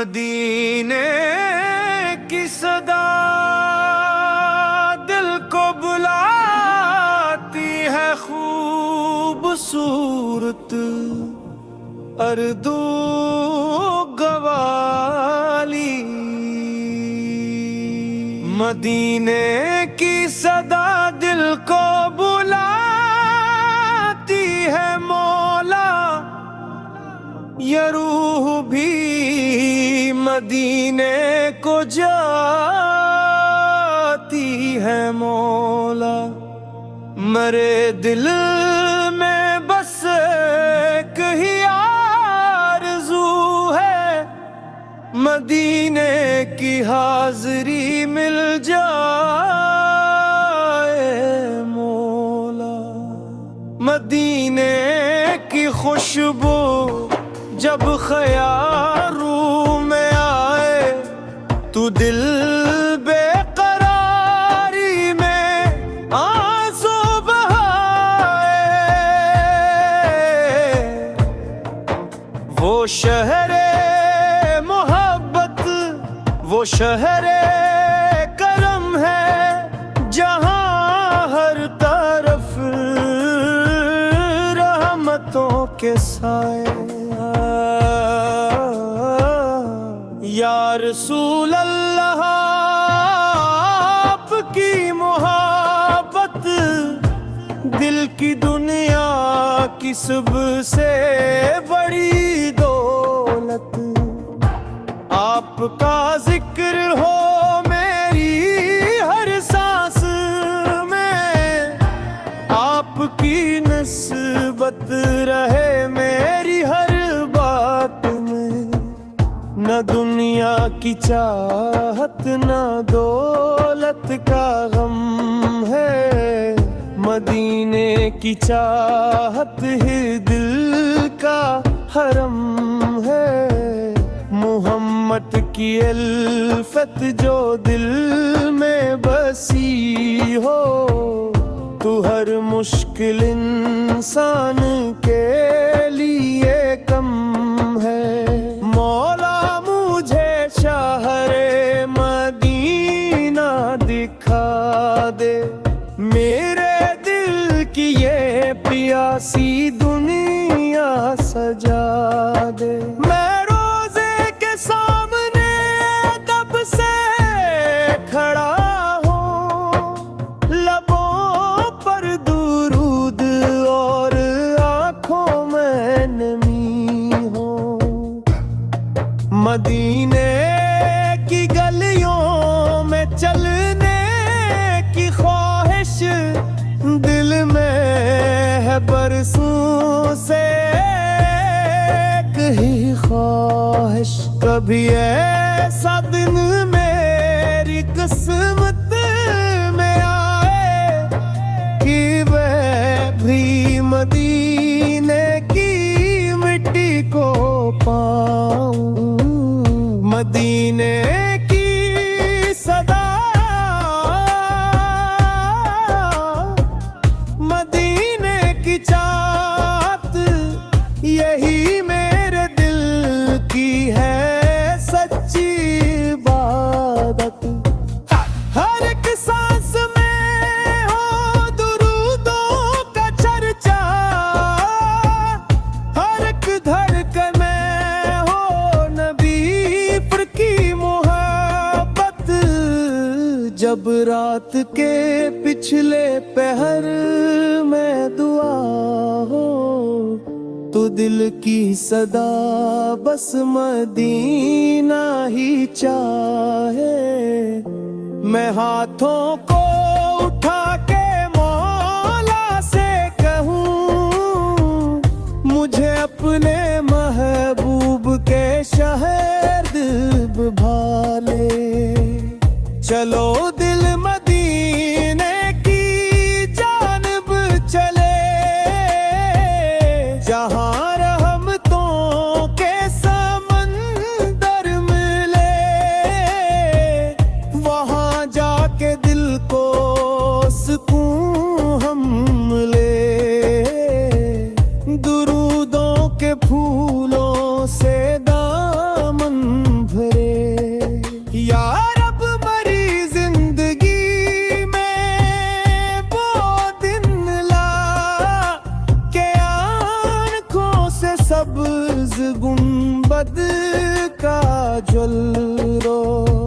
मदीने की सदा दिल को बुलाती है, खूबसूरत अर्दू गवाली। मदीने की सदा दिल को बुलाती है मौला, ये रूह भी मदीने को जाती है मौला। मेरे दिल में बस एक ही आरज़ू है, मदीने की हाज़री मिल जाए मौला। मदीने की खुशबू जब ख़यारों में आए, तू दिल बेकरारी में आंसू बहाए। वो शहरे मोहब्बत, वो शहरे करम है, जहाँ हर तरफ रहमतों के साए। या रसूल अल्लाह, आपकी मोहब्बत दिल की दुनिया की सबसे बड़ी दौलत। आपका जिक्र हो मेरी हर सांस में, आपकी निस्बत रहे मेरी हर बात में। न दुनिया की चाहत न दौलत का गम है, मदीने की चाहत ही दिल का हरम है। मोहम्मद की अल्फत जो दिल में बसी हो, तू हर मुश्किल इंसान के लिए कम है। मौला मुझे शहरे मदीना दिखा दे, मेरे दिल की ये प्यासी दुनिया सजा दे। मैं रोजे के सामने तब से खड़ा हूँ, लबों पर दुरूद और आँखों में नमी हो। मदीने की गलियों में चलने की ख्वाहिश दिल में है बरसों से, एक ही ख्वाहिश। कभी ऐसा दिन मेरी किस्मत में आए कि वह भी मदीने की मिट्टी को पाऊं। मदीने की सदा, मदीने की चाहत, यही मेरे दिल की है सच्ची इबादत। हर एक सांस में हो दुरूदों का चर्चा, हर एक धड़कन में हो नबी पर की मोहब्बत। जब रात के पिछले पहर में दुआ हो, तो दिल की सदा बस मदीना ही चाहे। मैं हाथों को उठा के मौला से कहूँ, मुझे अपने महबूब के शहर भाले। चलो दिल मदीने की जानिब चले, जहाँ रहमतों के समंदर मिले। वहाँ जाके दिल को मोहब्बत का जल रो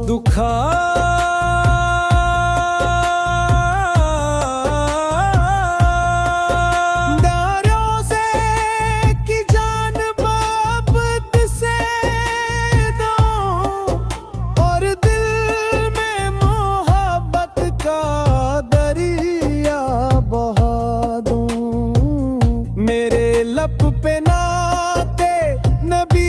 दुखा दारों से की जान मोहब्बत से दो और दिल में मोहब्बत का दरिया बहा दूं मेरे लब पे नाते नबी